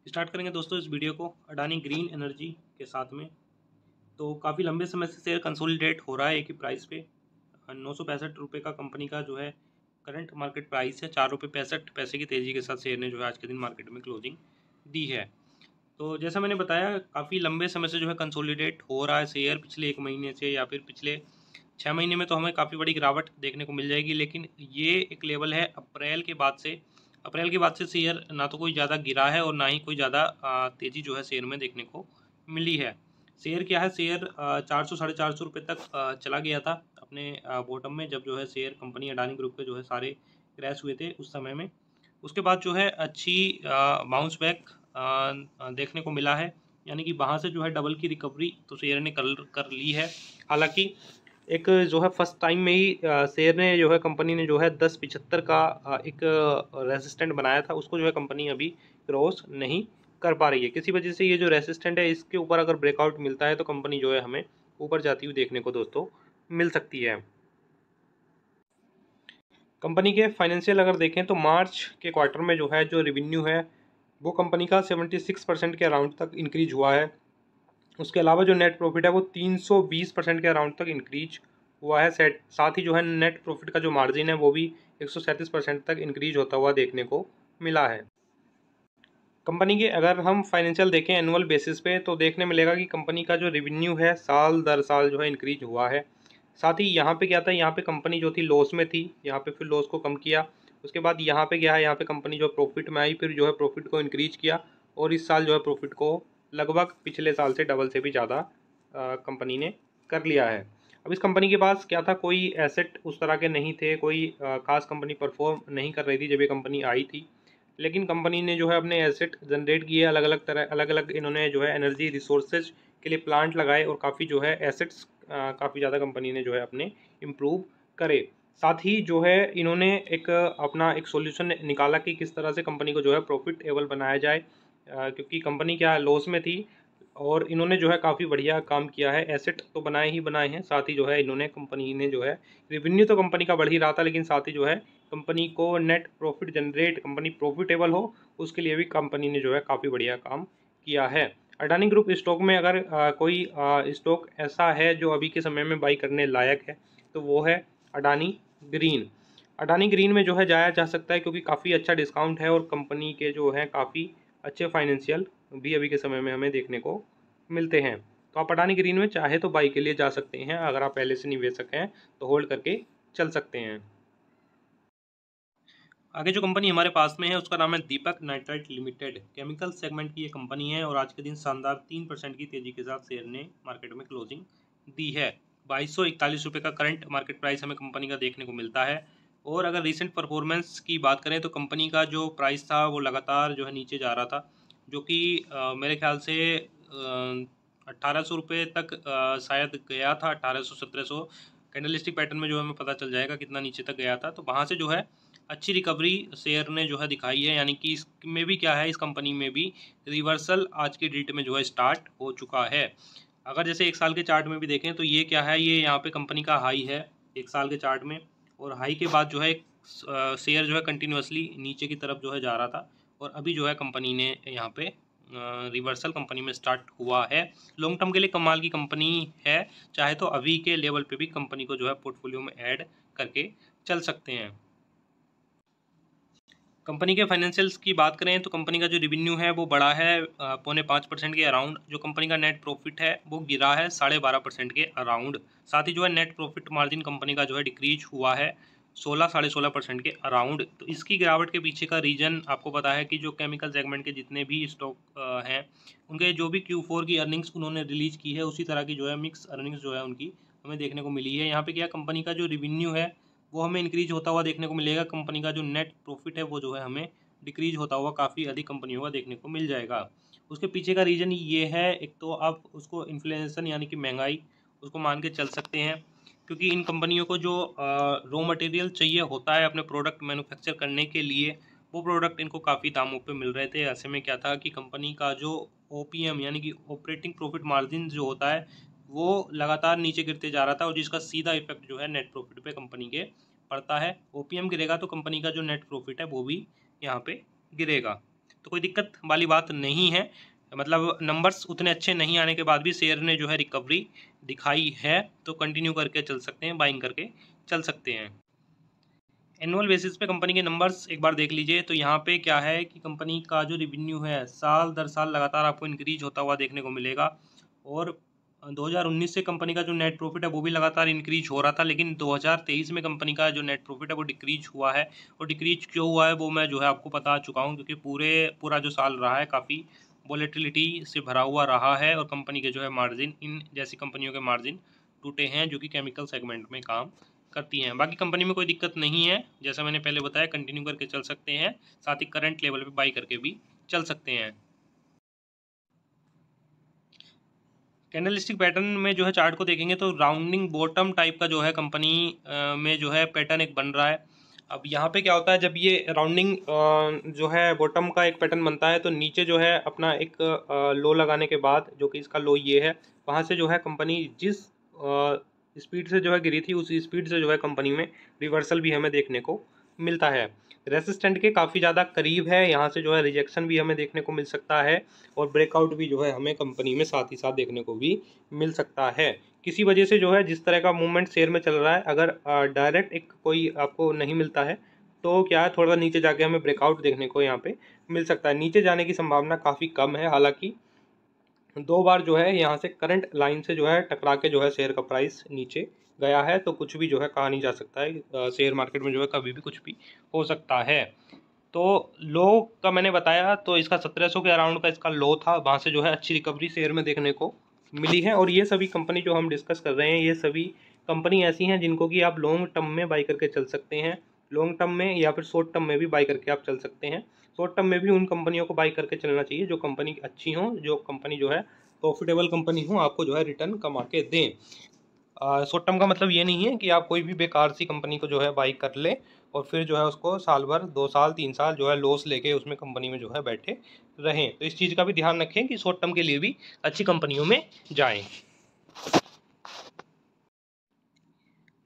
Start करेंगे दोस्तों इस वीडियो को अडानी ग्रीन एनर्जी के साथ में। तो काफ़ी लंबे समय से शेयर कंसोलिडेट हो रहा है एक ही प्राइस पे। 965 रुपये का कंपनी का जो है करंट मार्केट प्राइस है। 4 रुपये 65 पैसे की तेज़ी के साथ शेयर ने जो है आज के दिन मार्केट में क्लोजिंग दी है। तो जैसा मैंने बताया काफ़ी लंबे समय से जो है कंसोलिडेट हो रहा है शेयर। पिछले 1 महीने से या फिर पिछले 6 महीने में तो हमें काफ़ी बड़ी गिरावट देखने को मिल जाएगी, लेकिन ये एक लेवल है अप्रैल के बाद से शेयर ना तो कोई ज़्यादा गिरा है और ना ही कोई ज़्यादा तेज़ी जो है शेयर में देखने को मिली है। शेयर क्या है, शेयर 400 साढ़े 400 रुपये तक चला गया था अपने बॉटम में, जब जो है शेयर कंपनी अडानी ग्रुप के जो है सारे क्रैश हुए थे उस समय में। उसके बाद जो है अच्छी बाउंस बैक देखने को मिला है, यानी कि वहाँ से जो है डबल की रिकवरी तो शेयर ने कर ली है। हालांकि एक जो है फर्स्ट टाइम में ही शेयर ने जो है कंपनी ने जो है 10.75 का एक रेसिस्टेंट बनाया था, उसको जो है कंपनी अभी क्रॉस नहीं कर पा रही है। किसी वजह से ये जो रेसिस्टेंट है इसके ऊपर अगर ब्रेकआउट मिलता है तो कंपनी जो है हमें ऊपर जाती हुई देखने को दोस्तों मिल सकती है। कंपनी के फाइनेंशियल अगर देखें तो मार्च के क्वार्टर में जो है जो रेवेन्यू है वो कंपनी का 76% के अराउंड तक इंक्रीज हुआ है। उसके अलावा जो नेट प्रॉफिट है वो 320% के अराउंड तक इंक्रीज हुआ है। साथ ही जो है नेट प्रॉफिट का जो मार्जिन है वो भी 137% तक इंक्रीज होता हुआ देखने को मिला है। कंपनी के अगर हम फाइनेंशियल देखें एनुअल बेसिस पे तो देखने मिलेगा कि कंपनी का जो रेवेन्यू है साल दर साल जो है इंक्रीज हुआ है। साथ ही यहाँ पे क्या था, यहाँ पे कंपनी जो थी लॉस में थी, यहाँ पे फिर लॉस को कम किया। उसके बाद यहाँ पे क्या है, यहाँ पे कंपनी जो प्रॉफिट में आई, फिर जो है प्रॉफिट को इंक्रीज किया और इस साल जो है प्रॉफिट को लगभग पिछले साल से डबल से भी ज़्यादा कंपनी ने कर लिया है। अब इस कंपनी के पास क्या था, कोई एसेट उस तरह के नहीं थे, कोई खास कंपनी परफॉर्म नहीं कर रही थी जब ये कंपनी आई थी। लेकिन कंपनी ने जो है अपने एसेट जनरेट किए, अलग अलग इन्होंने जो है एनर्जी रिसोर्सेज के लिए प्लांट लगाए और काफ़ी जो है एसेट्स काफ़ी ज़्यादा कंपनी ने जो है अपने इम्प्रूव करे। साथ ही जो है इन्होंने एक अपना एक सॉल्यूशन निकाला कि किस तरह से कंपनी को जो है प्रॉफिटेबल बनाया जाए, क्योंकि कंपनी क्या लॉस में थी और इन्होंने जो है काफ़ी बढ़िया काम किया है। एसेट तो बनाए ही बनाए हैं, साथ ही जो है इन्होंने कंपनी ने जो है रेवेन्यू तो कंपनी का बढ़ ही रहा था, लेकिन साथ ही जो है कंपनी को net profit generate, company profitable हो, उसके लिए भी कंपनी ने जो है काफ़ी बढ़िया काम किया है। अडानी ग्रुप स्टॉक में अगर कोई स्टॉक ऐसा है जो अभी के समय में बाई करने लायक है तो वो है अडानी ग्रीन। अडानी ग्रीन में जो है जाया जा सकता है क्योंकि काफ़ी अच्छा डिस्काउंट है और कंपनी के जो है काफ़ी अच्छे फाइनेंशियल भी अभी के समय में हमें देखने को मिलते हैं। तो आप अडानी ग्रीन में चाहे तो बाई के लिए जा सकते हैं, अगर आप पहले से निवेशक हैं तो होल्ड करके चल सकते हैं। आगे जो कंपनी हमारे पास में है उसका नाम है दीपक नाइट्राइट लिमिटेड। केमिकल सेगमेंट की ये कंपनी है और आज के दिन शानदार 3% की तेजी के साथ शेयर ने मार्केट में क्लोजिंग दी है। 2241 रुपये का करंट मार्केट प्राइस हमें कंपनी का देखने को मिलता है। और अगर रिसेंट परफॉर्मेंस की बात करें तो कंपनी का जो प्राइस था वो लगातार जो है नीचे जा रहा था, जो कि मेरे ख्याल से 1800 रुपये तक शायद गया था। 1800 1700 कैंडलस्टिक पैटर्न में जो हमें पता चल जाएगा कितना नीचे तक गया था। तो वहाँ से जो है अच्छी रिकवरी शेयर ने जो है दिखाई है, यानी कि इसमें भी क्या है, इस कंपनी में भी रिवर्सल आज की डेट में जो है स्टार्ट हो चुका है। अगर जैसे एक साल के चार्ट में भी देखें तो ये क्या है, ये यहाँ पे कंपनी का हाई है एक साल के चार्ट में, और हाई के बाद जो है शेयर जो है कंटिन्यूसली नीचे की तरफ जो है जा रहा था और अभी जो है कंपनी ने यहाँ पे रिवर्सल कंपनी में स्टार्ट हुआ है। लॉन्ग टर्म के लिए कमाल की कंपनी है, चाहे तो अभी के लेवल पे भी कंपनी को जो है पोर्टफोलियो में ऐड करके चल सकते हैं। कंपनी के फाइनेंशियल्स की बात करें तो कंपनी का जो रेवेन्यू है वो बढ़ा है 4.5% के अराउंड। जो कंपनी का नेट प्रॉफिट है वो गिरा है 12.5% के अराउंड। साथ ही जो है नेट प्रॉफिट मार्जिन कंपनी का जो है डिक्रीज हुआ है 16 साढ़े 16% के अराउंड। तो इसकी गिरावट के पीछे का रीज़न आपको पता है कि जो केमिकल सेगमेंट के जितने भी स्टॉक हैं उनके जो भी Q4 की अर्निंग्स उन्होंने रिलीज की है उसी तरह की जो है मिक्स अर्निंग्स जो है उनकी हमें देखने को मिली है। यहाँ पे क्या कंपनी का जो रेवेन्यू है वो हमें इंक्रीज होता हुआ देखने को मिलेगा, कंपनी का जो नेट प्रॉफिट है वो जो है हमें डिक्रीज होता हुआ काफ़ी अधिक कंपनियों का देखने को मिल जाएगा। उसके पीछे का रीज़न ये है, एक तो आप उसको इन्फ्लेशन यानी कि महंगाई उसको मान के चल सकते हैं, क्योंकि इन कंपनियों को जो रॉ मटेरियल चाहिए होता है अपने प्रोडक्ट मैन्युफैक्चर करने के लिए, वो प्रोडक्ट इनको काफ़ी दामों पे मिल रहे थे। ऐसे में क्या था कि कंपनी का जो OPM यानी कि ऑपरेटिंग प्रॉफिट मार्जिन जो होता है वो लगातार नीचे गिरते जा रहा था और जिसका सीधा इफेक्ट जो है नेट प्रॉफिट पे कंपनी के पड़ता है। OPM गिरेगा तो कंपनी का जो नेट प्रॉफिट है वो भी यहाँ पे गिरेगा। तो कोई दिक्कत वाली बात नहीं है। मतलब नंबर्स उतने अच्छे नहीं आने के बाद भी शेयर ने जो है रिकवरी दिखाई है, तो कंटिन्यू करके चल सकते हैं, बाइंग करके चल सकते हैं। एनुअल बेसिस पे कंपनी के नंबर्स एक बार देख लीजिए। तो यहाँ पे क्या है कि कंपनी का जो रिवेन्यू है साल दर साल लगातार आपको इंक्रीज होता हुआ देखने को मिलेगा, और 2019 से कंपनी का जो नेट प्रॉफिट है वो भी लगातार इंक्रीज हो रहा था, लेकिन 2023 में कंपनी का जो नेट प्रॉफिट है वो डिक्रीज हुआ है। और डिक्रीज क्यों हुआ है वो मैं जो है आपको बता चुका हूँ, क्योंकि पूरा जो साल रहा है काफ़ी वॉलेटिलिटी से भरा हुआ रहा है, और कंपनी के जो है मार्जिन, इन जैसी कंपनियों के मार्जिन टूटे हैं जो कि केमिकल सेगमेंट में काम करती हैं। बाकी कंपनी में कोई दिक्कत नहीं है, जैसा मैंने पहले बताया कंटिन्यू करके चल सकते हैं, साथ ही करंट लेवल पे बाई करके भी चल सकते हैं। कैंडलस्टिक पैटर्न में जो है चार्ट को देखेंगे तो राउंडिंग बॉटम टाइप का जो है कंपनी में जो है पैटर्न एक बन रहा है। अब यहाँ पे क्या होता है, जब ये राउंडिंग जो है बॉटम का एक पैटर्न बनता है तो नीचे जो है अपना एक लो लगाने के बाद, जो कि इसका लो ये है, वहाँ से जो है कंपनी जिस स्पीड से जो है गिरी थी उसी स्पीड से जो है कंपनी में रिवर्सल भी हमें देखने को मिलता है। रेसिस्टेंट के काफ़ी ज़्यादा करीब है, यहाँ से जो है रिजेक्शन भी हमें देखने को मिल सकता है, और ब्रेकआउट भी जो है हमें कंपनी में साथ ही साथ देखने को भी मिल सकता है। किसी वजह से जो है जिस तरह का मूवमेंट शेयर में चल रहा है, अगर डायरेक्ट एक कोई आपको नहीं मिलता है तो क्या है, थोड़ा नीचे जाके हमें ब्रेकआउट देखने को यहाँ पे मिल सकता है। नीचे जाने की संभावना काफ़ी कम है, हालांकि 2 बार जो है यहाँ से करंट लाइन से जो है टकरा के जो है शेयर का प्राइस नीचे गया है, तो कुछ भी जो है कहा नहीं जा सकता है। शेयर मार्केट में जो है कभी भी कुछ भी हो सकता है। तो लो का मैंने बताया, तो इसका 1700 के अराउंड का इसका लो था, वहाँ से जो है अच्छी रिकवरी शेयर में देखने को मिली है। और ये सभी कंपनी जो हम डिस्कस कर रहे हैं, ये सभी कंपनी ऐसी हैं जिनको कि आप लॉन्ग टर्म में बाई करके चल सकते हैं, लॉन्ग टर्म में या फिर शॉर्ट टर्म में भी बाई करके आप चल सकते हैं। शॉर्ट टर्म में भी उन कंपनियों को बाई करके चलना चाहिए जो कंपनी अच्छी हों, जो कंपनी जो है प्रॉफिटेबल कंपनी हो, आपको जो है रिटर्न कमा के दें। शॉर्ट टर्म का मतलब ये नहीं है कि आप कोई भी बेकार सी कंपनी को जो है बाई कर लें और फिर जो है उसको साल भर 2 साल 3 साल जो है लॉस लेके उसमें कंपनी में जो है बैठे रहें। तो इस चीज़ का भी ध्यान रखें कि शॉर्ट टर्म के लिए भी अच्छी कंपनियों में जाएं।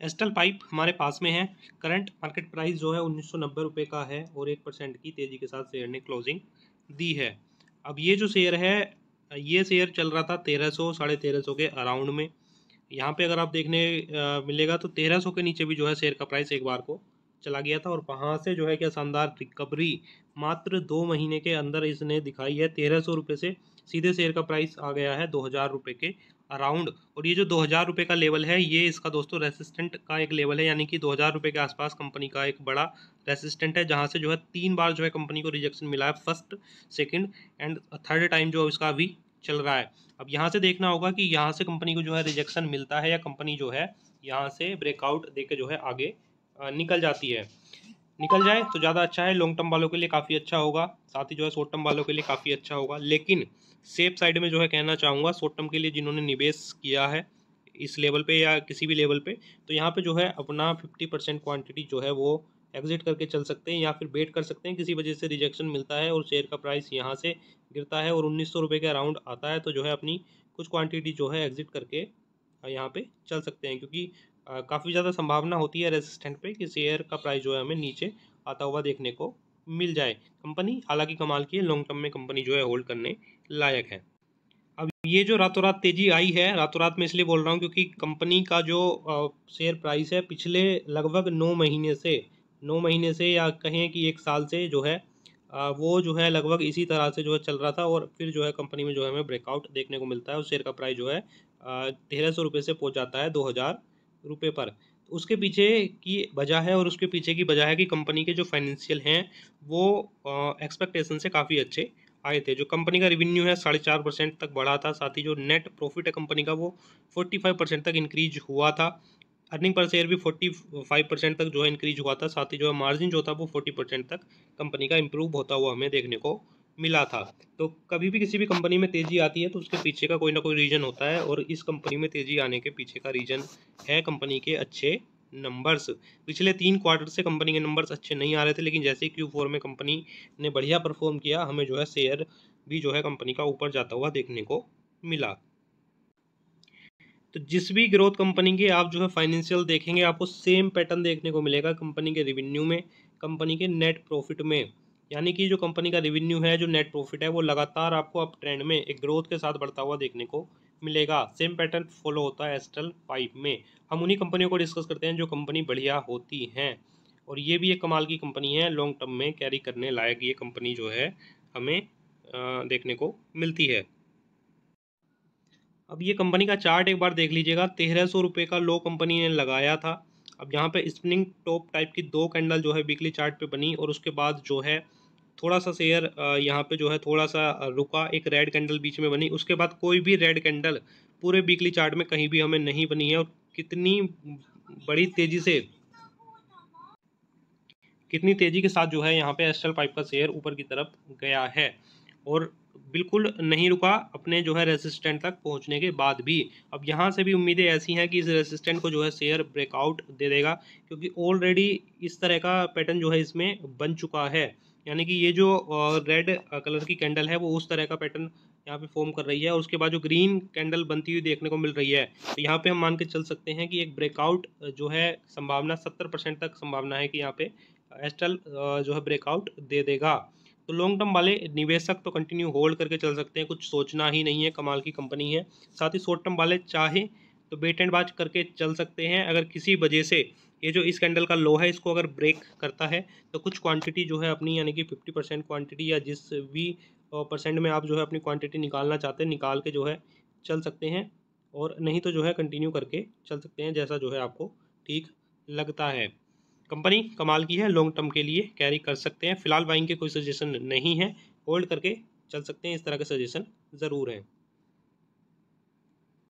एस्टल पाइप हमारे पास में है। करंट मार्केट प्राइस जो है 1990 रुपये का है, और 1% की तेज़ी के साथ शेयर ने क्लोजिंग दी है। अब ये जो शेयर है, ये शेयर चल रहा था 1300 साढ़े 1300 के अराउंड में। यहाँ पे अगर आप देखने मिलेगा तो 1300 के नीचे भी जो है शेयर का प्राइस एक बार को चला गया था, और वहाँ से जो है क्या शानदार रिकवरी मात्र 2 महीने के अंदर इसने दिखाई है। 1300 रुपये से सीधे शेयर का प्राइस आ गया है 2000 रुपये के अराउंड। और ये जो 2000 रुपये का लेवल है, ये इसका दोस्तों रेसिस्टेंट का एक लेवल है, यानी कि 2000 रुपये के आसपास कंपनी का एक बड़ा रेसिस्टेंट है, जहाँ से जो है 3 बार जो है कंपनी को रिजेक्शन मिला है, first second and third time जो इसका अभी चल रहा है। अब यहाँ से देखना होगा कि यहाँ से कंपनी को जो है रिजेक्शन मिलता है, या कंपनी जो है यहाँ से ब्रेकआउट देके जो है आगे निकल जाती है। निकल जाए तो ज़्यादा अच्छा है, लॉन्ग टर्म वालों के लिए काफ़ी अच्छा होगा, साथ ही जो है शॉर्ट टर्म वालों के लिए काफ़ी अच्छा होगा। लेकिन सेफ साइड में जो है कहना चाहूँगा, शॉर्ट टर्म के लिए जिन्होंने निवेश किया है इस लेवल पे या किसी भी लेवल पे, तो यहाँ पे जो है अपना 50% क्वांटिटी जो है वो एग्जिट करके चल सकते हैं, या फिर वेट कर सकते हैं। किसी वजह से रिजेक्शन मिलता है और शेयर का प्राइस यहाँ से गिरता है और 1900 रुपये के अराउंड आता है, तो जो है अपनी कुछ क्वांटिटी जो है एग्जिट करके यहाँ पे चल सकते हैं, क्योंकि काफ़ी ज़्यादा संभावना होती है रेसिस्टेंट पे कि शेयर का प्राइस जो है हमें नीचे आता हुआ देखने को मिल जाए। कंपनी हालांकि कमाल की है, लॉन्ग टर्म में कंपनी जो है होल्ड करने लायक है। अब ये जो रातों रात तेजी आई है, रातों रात में इसलिए बोल रहा हूँ क्योंकि कंपनी का जो शेयर प्राइस है पिछले लगभग 9 महीने से या कहें कि 1 साल से जो है वो जो है लगभग इसी तरह से जो है चल रहा था, और फिर जो है कंपनी में जो है हमें ब्रेकआउट देखने को मिलता है और शेयर का प्राइस जो है 1300 रुपये से पहुँच जाता है 2000 रुपये पर। तो उसके पीछे की वजह है, और उसके पीछे की वजह है कि कंपनी के जो फाइनेंशियल हैं वो एक्सपेक्टेशन से काफ़ी अच्छे आए थे। जो कंपनी का रिवेन्यू है 4.5% तक बढ़ा था, साथ ही जो नेट प्रॉफिट है कंपनी का वो 45% तक इंक्रीज हुआ था। अर्निंग पर शेयर भी 45% तक जो है इंक्रीज हुआ था, साथ ही जो है मार्जिन जो था वो 40% तक कंपनी का इंप्रूव होता हुआ हमें देखने को मिला था। तो कभी भी किसी भी कंपनी में तेज़ी आती है तो उसके पीछे का कोई ना कोई रीज़न होता है, और इस कंपनी में तेज़ी आने के पीछे का रीज़न है कंपनी के अच्छे नंबर्स। पिछले 3 क्वार्टर से कंपनी के नंबर्स अच्छे नहीं आ रहे थे, लेकिन जैसे ही Q4 में कंपनी ने बढ़िया परफॉर्म किया, हमें जो है शेयर भी जो है कंपनी का ऊपर जाता हुआ देखने को मिला। तो जिस भी ग्रोथ कंपनी के आप जो है फाइनेंशियल देखेंगे, आपको सेम पैटर्न देखने को मिलेगा कंपनी के रिवेन्यू में, कंपनी के नेट प्रॉफिट में। यानी कि जो कंपनी का रेवेन्यू है, जो नेट प्रॉफिट है, वो लगातार आपको अप ट्रेंड में एक ग्रोथ के साथ बढ़ता हुआ देखने को मिलेगा। सेम पैटर्न फॉलो होता है एस्ट्रल पाइप में। हम उन्हीं कंपनियों को डिस्कस करते हैं जो कंपनी बढ़िया होती हैं, और ये भी एक कमाल की कंपनी है, लॉन्ग टर्म में कैरी करने लायक ये कंपनी जो है हमें देखने को मिलती है। अब ये कंपनी का चार्ट एक बार देख लीजिएगा। 1300 रुपये का लो कंपनी ने लगाया था। अब यहाँ पे स्पिनिंग टॉप टाइप की 2 कैंडल जो है वीकली चार्ट पे बनी, और उसके बाद जो है थोड़ा सा शेयर यहाँ पे जो है थोड़ा सा रुका, एक रेड कैंडल बीच में बनी। उसके बाद कोई भी रेड कैंडल पूरे वीकली चार्ट में कहीं भी हमें नहीं बनी है, और कितनी तेज़ी के साथ जो है यहाँ पे एस्ट्रल पाइप का शेयर ऊपर की तरफ गया है, और बिल्कुल नहीं रुका अपने जो है रेसिस्टेंट तक पहुँचने के बाद भी। अब यहाँ से भी उम्मीदें ऐसी हैं कि इस रेसिस्टेंट को जो है शेयर ब्रेकआउट दे देगा, क्योंकि ऑलरेडी इस तरह का पैटर्न जो है इसमें बन चुका है। यानी कि ये जो रेड कलर की कैंडल है वो उस तरह का पैटर्न यहाँ पे फॉर्म कर रही है, और उसके बाद जो ग्रीन कैंडल बनती हुई देखने को मिल रही है, तो यहाँ पे हम मान के चल सकते हैं कि एक ब्रेकआउट जो है संभावना 70% तक संभावना है कि यहाँ पे एस्ट्रल जो है ब्रेकआउट दे देगा। तो लॉन्ग टर्म वाले निवेशक तो कंटिन्यू होल्ड करके चल सकते हैं, कुछ सोचना ही नहीं है, कमाल की कंपनी है। साथ ही शॉर्ट टर्म वाले चाहे तो बेट एंड बाज करके चल सकते हैं। अगर किसी वजह से ये जो इस कैंडल का लो है इसको अगर ब्रेक करता है, तो कुछ क्वांटिटी जो है अपनी, यानी कि 50% क्वांटिटी या जिस भी परसेंट में आप जो है अपनी क्वांटिटी निकालना चाहते हैं निकाल के जो है चल सकते हैं, और नहीं तो जो है कंटिन्यू करके चल सकते हैं, जैसा जो है आपको ठीक लगता है। कंपनी कमाल की है, लॉन्ग टर्म के लिए कैरी कर सकते हैं। फिलहाल बाइंग के कोई सजेशन नहीं है, होल्ड करके चल सकते हैं, इस तरह के सजेशन ज़रूर हैं।